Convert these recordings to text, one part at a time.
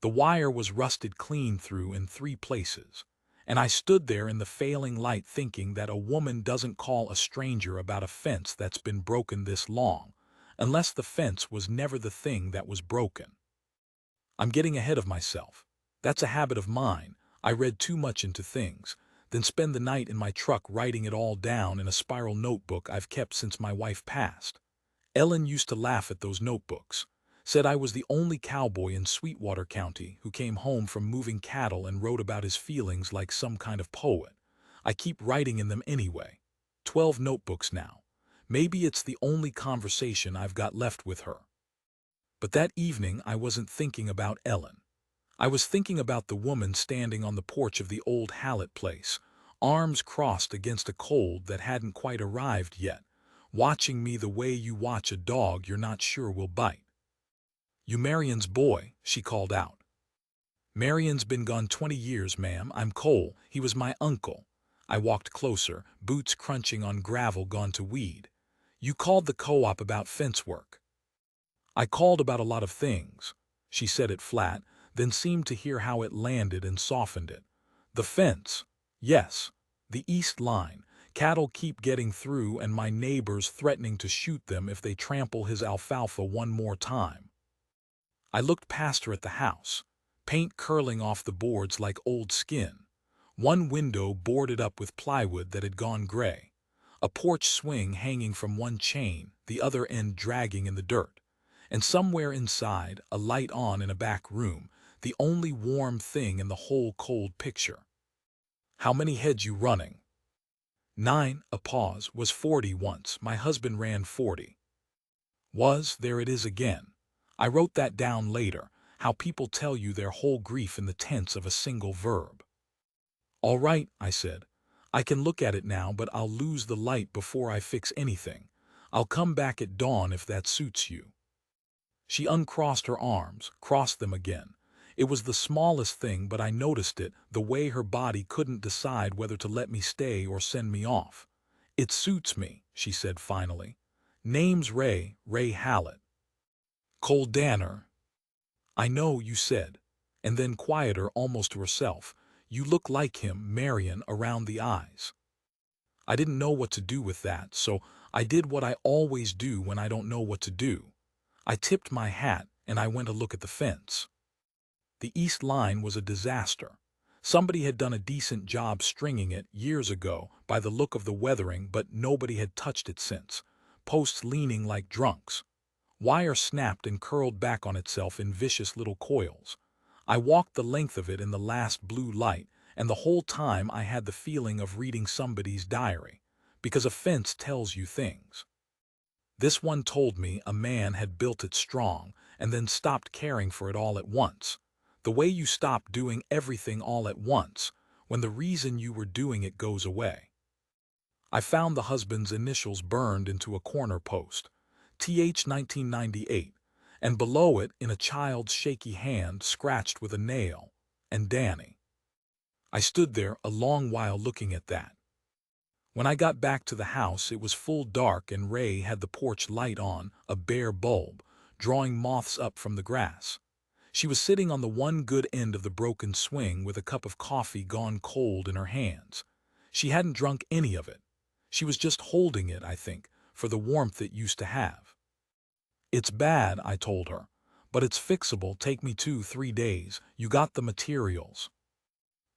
The wire was rusted clean through in 3 places, and I stood there in the failing light thinking that a woman doesn't call a stranger about a fence that's been broken this long, unless the fence was never the thing that was broken. I'm getting ahead of myself. That's a habit of mine. I read too much into things, then spend the night in my truck writing it all down in a spiral notebook I've kept since my wife passed. Ellen used to laugh at those notebooks, said I was the only cowboy in Sweetwater County who came home from moving cattle and wrote about his feelings like some kind of poet. I keep writing in them anyway. 12 notebooks now. Maybe it's the only conversation I've got left with her. But that evening I wasn't thinking about Ellen. I was thinking about the woman standing on the porch of the old Hallett place, arms crossed against a cold that hadn't quite arrived yet, watching me the way you watch a dog you're not sure will bite. "You Marion's boy," she called out. "Marion's been gone 20 years, ma'am. I'm Cole. He was my uncle." I walked closer, boots crunching on gravel gone to weed. "You called the co-op about fence work." "I called about a lot of things." She said it flat, then seemed to hear how it landed and softened it. "The fence. Yes. The east line. Cattle keep getting through and my neighbor's threatening to shoot them if they trample his alfalfa one more time." I looked past her at the house, paint curling off the boards like old skin. One window boarded up with plywood that had gone gray. A porch swing hanging from one chain, the other end dragging in the dirt. And somewhere inside, a light on in a back room, the only warm thing in the whole cold picture. "How many heads you running?" "9, a pause, was 40 once. My husband ran 40. There it is again. I wrote that down later, how people tell you their whole grief in the tense of a single verb. "All right," I said. "I can look at it now, but I'll lose the light before I fix anything. I'll come back at dawn if that suits you." She uncrossed her arms, crossed them again. It was the smallest thing, but I noticed it, the way her body couldn't decide whether to let me stay or send me off. "It suits me," she said finally. "Name's Ray Hallett." "Cole Danner." "I know," you said. And then quieter, almost to herself, "You look like him, Marion, around the eyes." I didn't know what to do with that, so I did what I always do when I don't know what to do. I tipped my hat and I went to look at the fence. The east line was a disaster. Somebody had done a decent job stringing it years ago by the look of the weathering, but nobody had touched it since. Posts leaning like drunks. Wire snapped and curled back on itself in vicious little coils. I walked the length of it in the last blue light, and the whole time I had the feeling of reading somebody's diary, because a fence tells you things. This one told me a man had built it strong and then stopped caring for it all at once. The way you stop doing everything all at once, when the reason you were doing it goes away. I found the husband's initials burned into a corner post, TH 1998, and below it, in a child's shaky hand, scratched with a nail, and Danny. I stood there a long while looking at that. When I got back to the house, it was full dark and Ray had the porch light on, a bare bulb, drawing moths up from the grass. She was sitting on the one good end of the broken swing with a cup of coffee gone cold in her hands. She hadn't drunk any of it. She was just holding it, I think, for the warmth it used to have. "It's bad," I told her, "but it's fixable. Take me 2-3 days. You got the materials."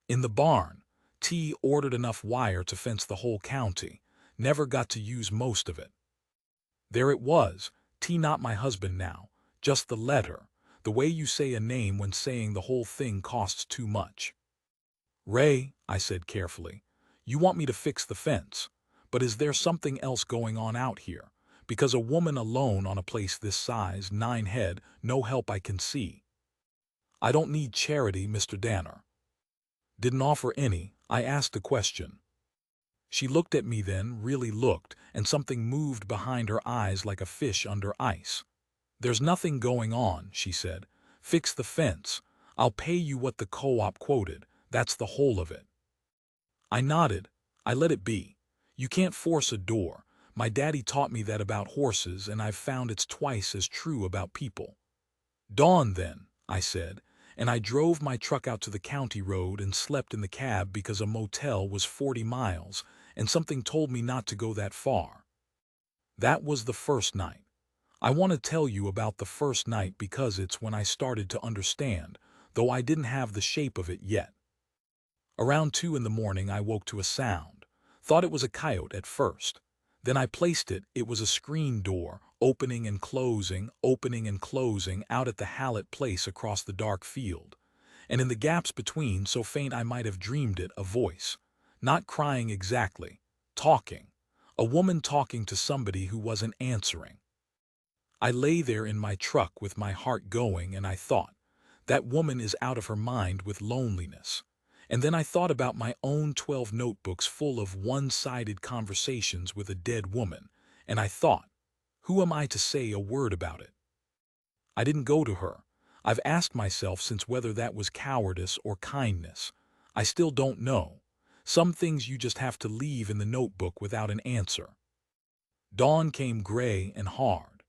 "In the barn." T ordered enough wire to fence the whole county. Never got to use most of it. There it was. T, not my husband now. Just the letter. The way you say a name when saying the whole thing costs too much. "Ray," I said carefully, "you want me to fix the fence. But is there something else going on out here? Because a woman alone on a place this size, 9 head, no help I can see." "I don't need charity, Mr. Danner." "Didn't offer any. I asked a question." She looked at me then, really looked, and something moved behind her eyes like a fish under ice. "There's nothing going on," she said. "Fix the fence. I'll pay you what the co-op quoted. That's the whole of it." I nodded. I let it be. You can't force a door. My daddy taught me that about horses, and I've found it's twice as true about people. "Dawn then," I said, and I drove my truck out to the county road and slept in the cab because a motel was 40 miles, and something told me not to go that far. That was the first night. I want to tell you about the first night because it's when I started to understand, though I didn't have the shape of it yet. Around 2 in the morning I woke to a sound. Thought it was a coyote at first. Then I placed it. It was a screen door, opening and closing out at the Hallett place across the dark field. And in the gaps between, so faint I might have dreamed it, a voice. Not crying exactly. Talking. A woman talking to somebody who wasn't answering. I lay there in my truck with my heart going, and I thought, that woman is out of her mind with loneliness. And then I thought about my own 12 notebooks full of one-sided conversations with a dead woman, and I thought, who am I to say a word about it? I didn't go to her. I've asked myself since whether that was cowardice or kindness. I still don't know. Some things you just have to leave in the notebook without an answer. Dawn came gray and hard.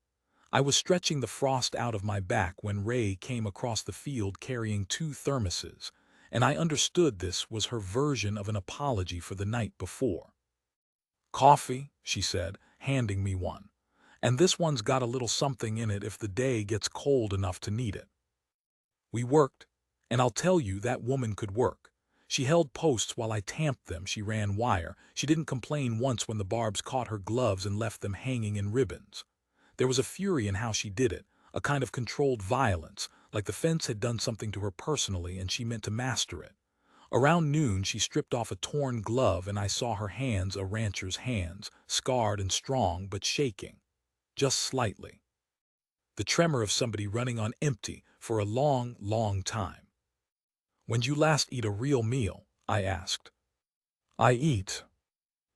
I was stretching the frost out of my back when Ray came across the field carrying 2 thermoses, and I understood this was her version of an apology for the night before. "Coffee," she said, handing me one. "And this one's got a little something in it if the day gets cold enough to need it." We worked, and I'll tell you that woman could work. She held posts while I tamped them. She ran wire. She didn't complain once when the barbs caught her gloves and left them hanging in ribbons. There was a fury in how she did it, a kind of controlled violence, like the fence had done something to her personally and she meant to master it. Around noon she stripped off a torn glove and I saw her hands, a rancher's hands, scarred and strong but shaking, just slightly. The tremor of somebody running on empty for a long, long time. "When'd you last eat a real meal?" I asked. "I eat."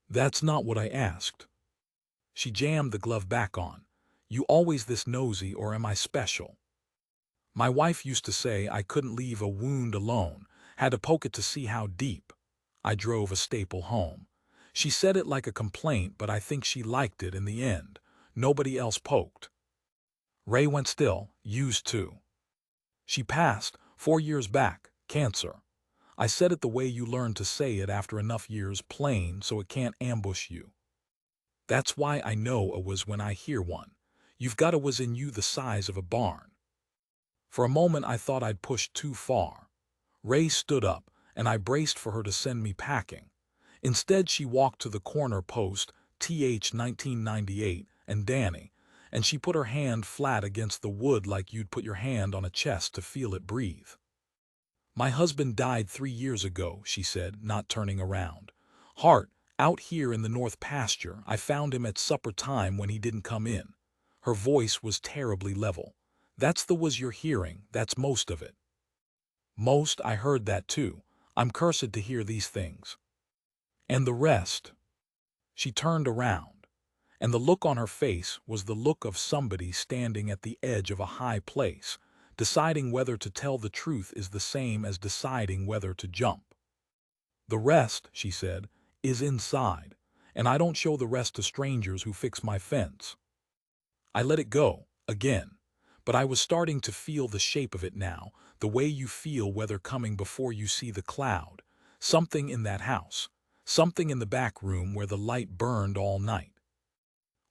"That's not what I asked." She jammed the glove back on. "You always this nosy, or am I special?" "My wife used to say I couldn't leave a wound alone, had to poke it to see how deep." I drove a staple home. She said it like a complaint, but I think she liked it in the end. Nobody else poked. Ray went still, used to. "She passed 4 years back, cancer." I said it the way you learn to say it after enough years, plain, so it can't ambush you. That's why I know a was when I hear one. You've got a was in you the size of a barn. For a moment I thought I'd pushed too far. Ray stood up, and I braced for her to send me packing. Instead she walked to the corner post, TH 1998, and Danny, and she put her hand flat against the wood like you'd put your hand on a chest to feel it breathe. "My husband died 3 years ago," she said, not turning around. "Hart, out here in the north pasture. I found him at supper time when he didn't come in." Her voice was terribly level. "That's the was you're hearing, that's most of it." "Most, I heard that too. I'm cursed to hear these things." "And the rest?" She turned around, and the look on her face was the look of somebody standing at the edge of a high place, deciding whether to tell the truth is the same as deciding whether to jump. "The rest," she said, "is inside, and I don't show the rest to strangers who fix my fence." I let it go, again, but I was starting to feel the shape of it now, the way you feel weather coming before you see the cloud. Something in that house, something in the back room where the light burned all night.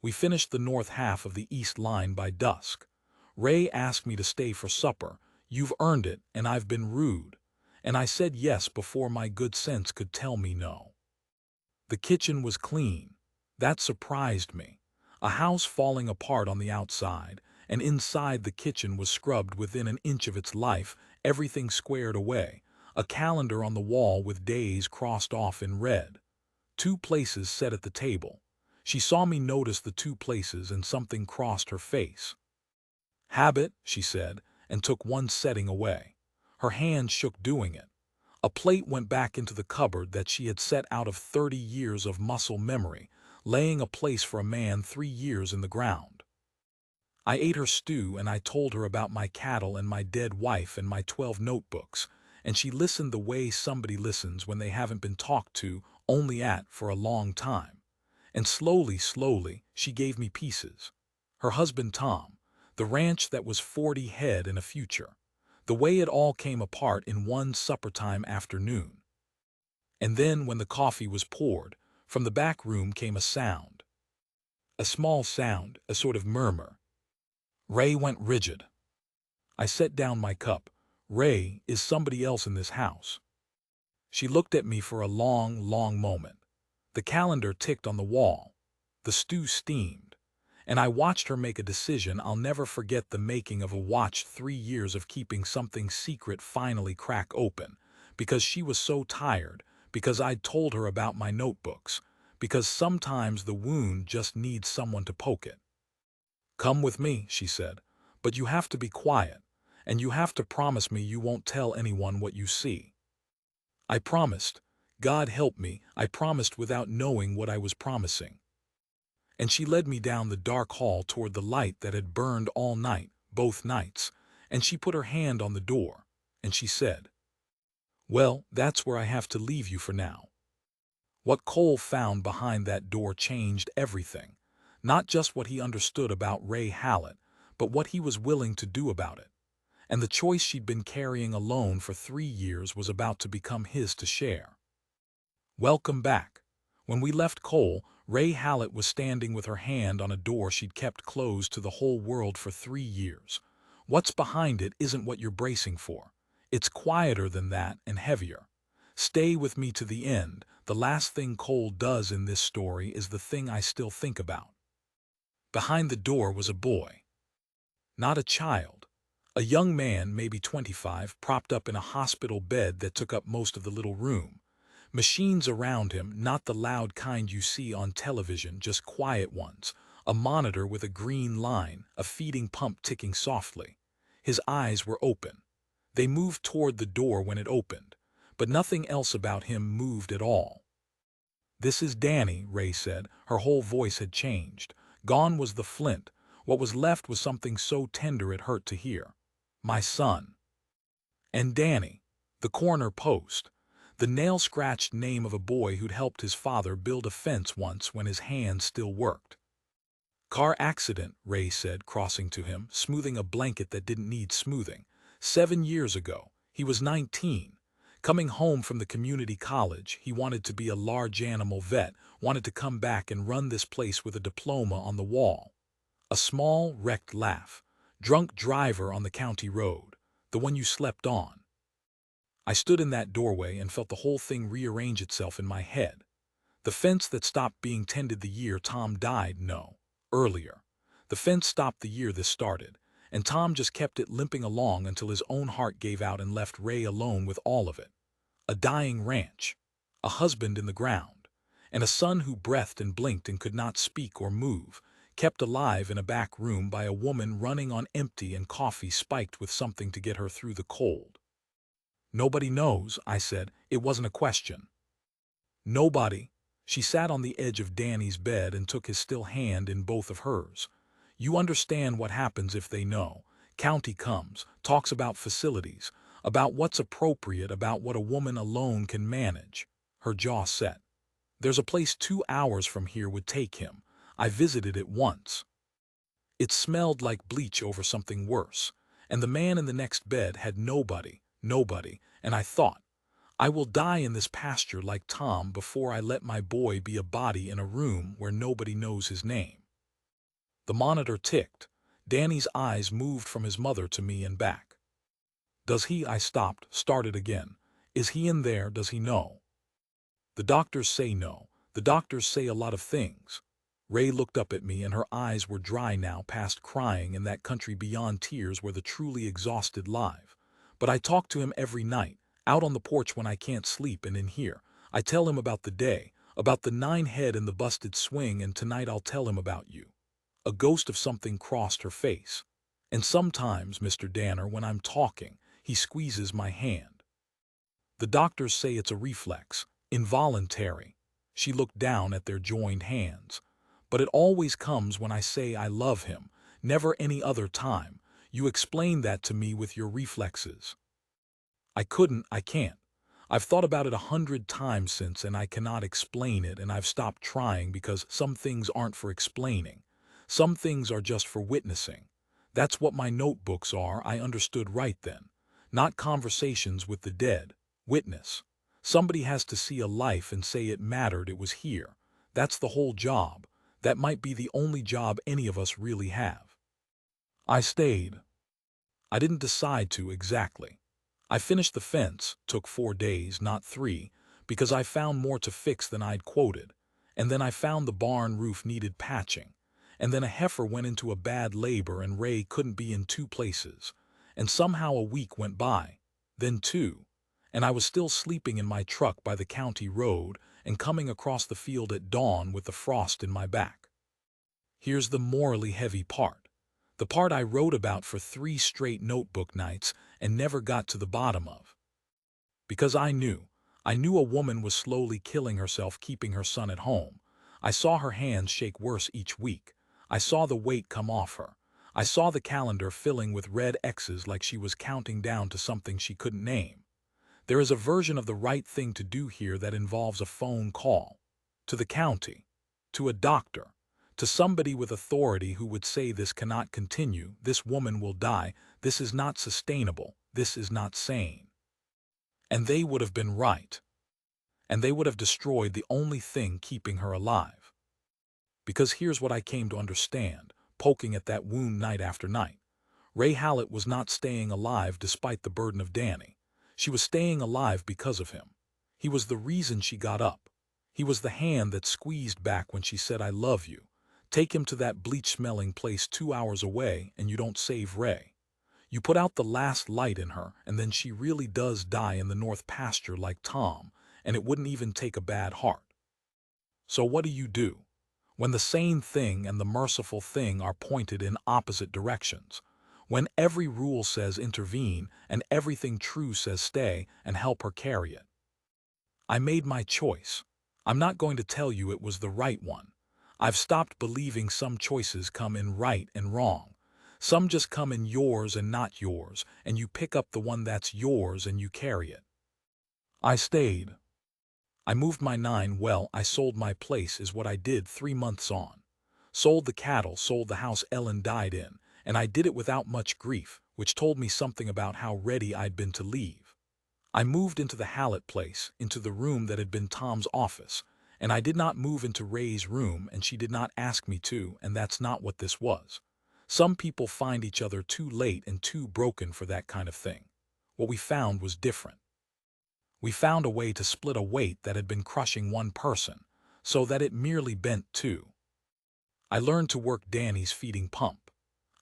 We finished the north half of the east line by dusk. Ray asked me to stay for supper. "You've earned it, and I've been rude." And I said yes before my good sense could tell me no. The kitchen was clean. That surprised me. A house falling apart on the outside, and inside the kitchen was scrubbed within an inch of its life, everything squared away, a calendar on the wall with days crossed off in red. 2 places set at the table. She saw me notice the 2 places and something crossed her face. "Habit," she said, and took 1 setting away. Her hand shook doing it. A plate went back into the cupboard that she had set out of 30 years of muscle memory, laying a place for a man 3 years in the ground. I ate her stew and I told her about my cattle and my dead wife and my 12 notebooks, and she listened the way somebody listens when they haven't been talked to, only at, for a long time. And slowly, slowly, she gave me pieces. Her husband Tom, the ranch that was 40 head and a future, The way it all came apart in one supper-time afternoon. And then, when the coffee was poured, from the back room came a sound. A small sound, a sort of murmur. Ray went rigid. I set down my cup. Ray, is somebody else in this house? She looked at me for a long, long moment. The calendar ticked on the wall. The stew steamed. And I watched her make a decision. I'll never forget the making of a watch. 3 years of keeping something secret finally crack open. Because she was so tired. Because I'd told her about my notebooks. Because sometimes the wound just needs someone to poke it. "Come with me," she said. "But you have to be quiet. And you have to promise me you won't tell anyone what you see." I promised. God help me, I promised without knowing what I was promising. And she led me down the dark hall toward the light that had burned all night, both nights, and she put her hand on the door, and she said, "Well, that's where I have to leave you for now." What Cole found behind that door changed everything. Not just what he understood about Ray Hallett, but what he was willing to do about it. And the choice she'd been carrying alone for 3 years was about to become his to share. Welcome back. When we left Cole, Ray Hallett was standing with her hand on a door she'd kept closed to the whole world for 3 years. What's behind it isn't what you're bracing for. It's quieter than that and heavier. Stay with me to the end. The last thing Cole does in this story is the thing I still think about. Behind the door was a boy. Not a child. A young man, maybe 25, propped up in a hospital bed that took up most of the little room. Machines around him, not the loud kind you see on television, just quiet ones. A monitor with a green line, a feeding pump ticking softly. His eyes were open. They moved toward the door when it opened, but nothing else about him moved at all. "This is Danny," Ray said. Her whole voice had changed. Gone was the flint. What was left was something so tender it hurt to hear. "My son." And Danny, the corner post. The nail-scratched name of a boy who'd helped his father build a fence once when his hands still worked. "Car accident," Ray said, crossing to him, smoothing a blanket that didn't need smoothing. 7 years ago. He was 19. Coming home from the community college, he wanted to be a large animal vet, wanted to come back and run this place with a diploma on the wall. A small, wrecked laugh. Drunk driver on the county road. The one you slept on. I stood in that doorway and felt the whole thing rearrange itself in my head. The fence that stopped being tended the year Tom died, no, earlier. The fence stopped the year this started, and Tom just kept it limping along until his own heart gave out and left Ray alone with all of it. A dying ranch, a husband in the ground, and a son who breathed and blinked and could not speak or move, kept alive in a back room by a woman running on empty and coffee spiked with something to get her through the cold. "Nobody knows," I said. It wasn't a question. "Nobody." She sat on the edge of Danny's bed and took his still hand in both of hers. "You understand what happens if they know. County comes, talks about facilities, about what's appropriate, about what a woman alone can manage." Her jaw set. "There's a place 2 hours from here would take him. I visited it once. It smelled like bleach over something worse, and the man in the next bed had nobody, and I thought, I will die in this pasture like Tom before I let my boy be a body in a room where nobody knows his name." The monitor ticked. Danny's eyes moved from his mother to me and back. "Does he?" I stopped, started again. "Is he in there? Does he know?" "The doctors say no. The doctors say a lot of things." Ray looked up at me and her eyes were dry now, past crying in that country beyond tears where the truly exhausted live. "But I talk to him every night, out on the porch when I can't sleep and in here. I tell him about the day, about the 9 head and the busted swing, and tonight I'll tell him about you." A ghost of something crossed her face. "And sometimes, Mr. Danner, when I'm talking, he squeezes my hand. The doctors say it's a reflex, involuntary." She looked down at their joined hands. "But it always comes when I say I love him, never any other time. You explained that to me with your reflexes." I can't. I've thought about it 100 times since, and I cannot explain it, and I've stopped trying because some things aren't for explaining. Some things are just for witnessing. That's what my notebooks are. I understood right then. not conversations with the dead. Witness. Somebody has to see a life and say it mattered, it was here. That's the whole job. That might be the only job any of us really have. I stayed. I didn't decide to exactly. I finished the fence, took 4 days, not 3, because I found more to fix than I'd quoted. And then I found the barn roof needed patching. And then a heifer went into a bad labor and Ray couldn't be in 2 places. And somehow a week went by. Then 2. And I was still sleeping in my truck by the county road and coming across the field at dawn with the frost in my back. Here's the morally heavy part. The part I wrote about for 3 straight notebook nights and never got to the bottom of. Because I knew a woman was slowly killing herself keeping her son at home. I saw her hands shake worse each week. I saw the weight come off her. I saw the calendar filling with red X's like she was counting down to something she couldn't name. There is a version of the right thing to do here that involves a phone call. To the county. To a doctor. To somebody with authority who would say this cannot continue, this woman will die, this is not sustainable, this is not sane. And they would have been right. And they would have destroyed the only thing keeping her alive. Because here's what I came to understand, poking at that wound night after night. Ray Hallett was not staying alive despite the burden of Danny. She was staying alive because of him. He was the reason she got up. He was the hand that squeezed back when she said, "I love you." Take him to that bleach-smelling place 2 hours away and you don't save Ray. You put out the last light in her and then she really does die in the north pasture like Tom, and it wouldn't even take a bad heart. So what do? When the sane thing and the merciful thing are pointed in opposite directions. When every rule says intervene and everything true says stay and help her carry it. I made my choice. I'm not going to tell you it was the right one. I've stopped believing some choices come in right and wrong. Some just come in yours and not yours, and you pick up the one that's yours and you carry it. I stayed. I moved my 9, well, I sold my place is what I did 3 months on. Sold the cattle, sold the house Ellen died in, and I did it without much grief, which told me something about how ready I'd been to leave. I moved into the Hallett place, into the room that had been Tom's office, and I did not move into Ray's room and she did not ask me to, and that's not what this was. Some people find each other too late and too broken for that kind of thing. What we found was different. We found a way to split a weight that had been crushing one person, so that it merely bent 2. I learned to work Danny's feeding pump.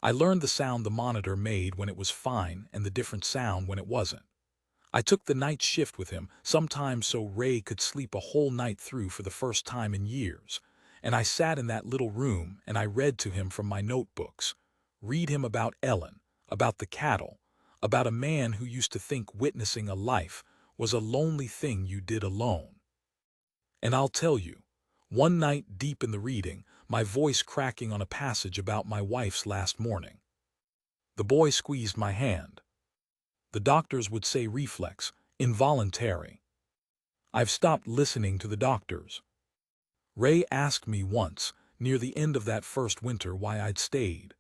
I learned the sound the monitor made when it was fine and the different sound when it wasn't. I took the night shift with him, sometimes so Ray could sleep a whole night through for the first time in years, and I sat in that little room and I read to him from my notebooks, read him about Ellen, about the cattle, about a man who used to think witnessing a life was a lonely thing you did alone. And I'll tell you, one night deep in the reading, my voice cracking on a passage about my wife's last morning. The boy squeezed my hand. The doctors would say reflex, involuntary. I've stopped listening to the doctors. Ray asked me once, near the end of that first winter, why I'd stayed.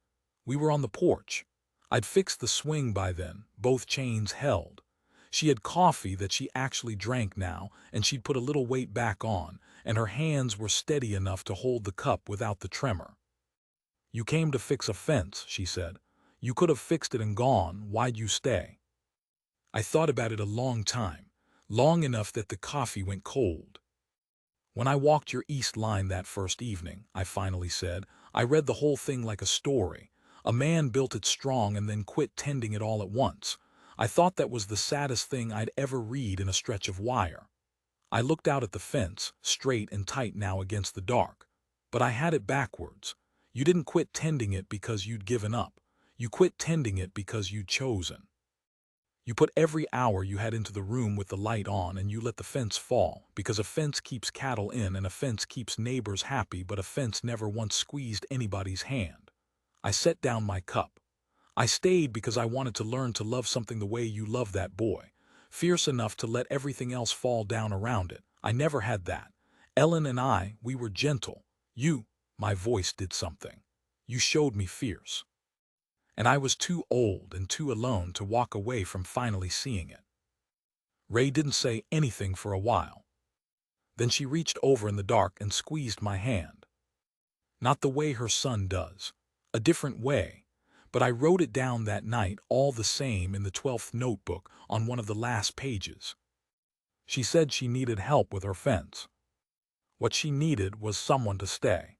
We were on the porch. I'd fixed the swing by then, both chains held. She had coffee that she actually drank now, and she'd put a little weight back on, and her hands were steady enough to hold the cup without the tremor. "You came to fix a fence," she said. "You could have fixed it and gone. Why'd you stay?" I thought about it a long time, long enough that the coffee went cold. "When I walked your East Line that first evening," I finally said, "I read the whole thing like a story. A man built it strong and then quit tending it all at once. I thought that was the saddest thing I'd ever read in a stretch of wire. I looked out at the fence, straight and tight now against the dark. But I had it backwards. You didn't quit tending it because you'd given up. You quit tending it because you'd chosen. You put every hour you had into the room with the light on and you let the fence fall, because a fence keeps cattle in and a fence keeps neighbors happy, but a fence never once squeezed anybody's hand. I set down my cup. I stayed because I wanted to learn to love something the way you love that boy, fierce enough to let everything else fall down around it. I never had that. Ellen and I, we were gentle. You," my voice did something. "You showed me fierce." and I was too old and too alone to walk away from finally seeing it. Ray didn't say anything for a while. Then she reached over in the dark and squeezed my hand. Not the way her son does. A different way. But I wrote it down that night all the same in the 12th notebook on one of the last pages. She said she needed help with her fence. What she needed was someone to stay.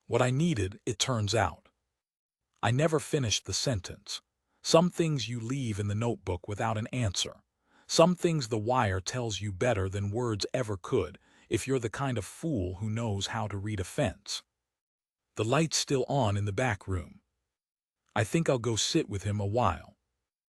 What I needed, it turns out. I never finished the sentence. Some things you leave in the notebook without an answer. Some things the wire tells you better than words ever could, if you're the kind of fool who knows how to read a fence. The light's still on in the back room. I think I'll go sit with him a while.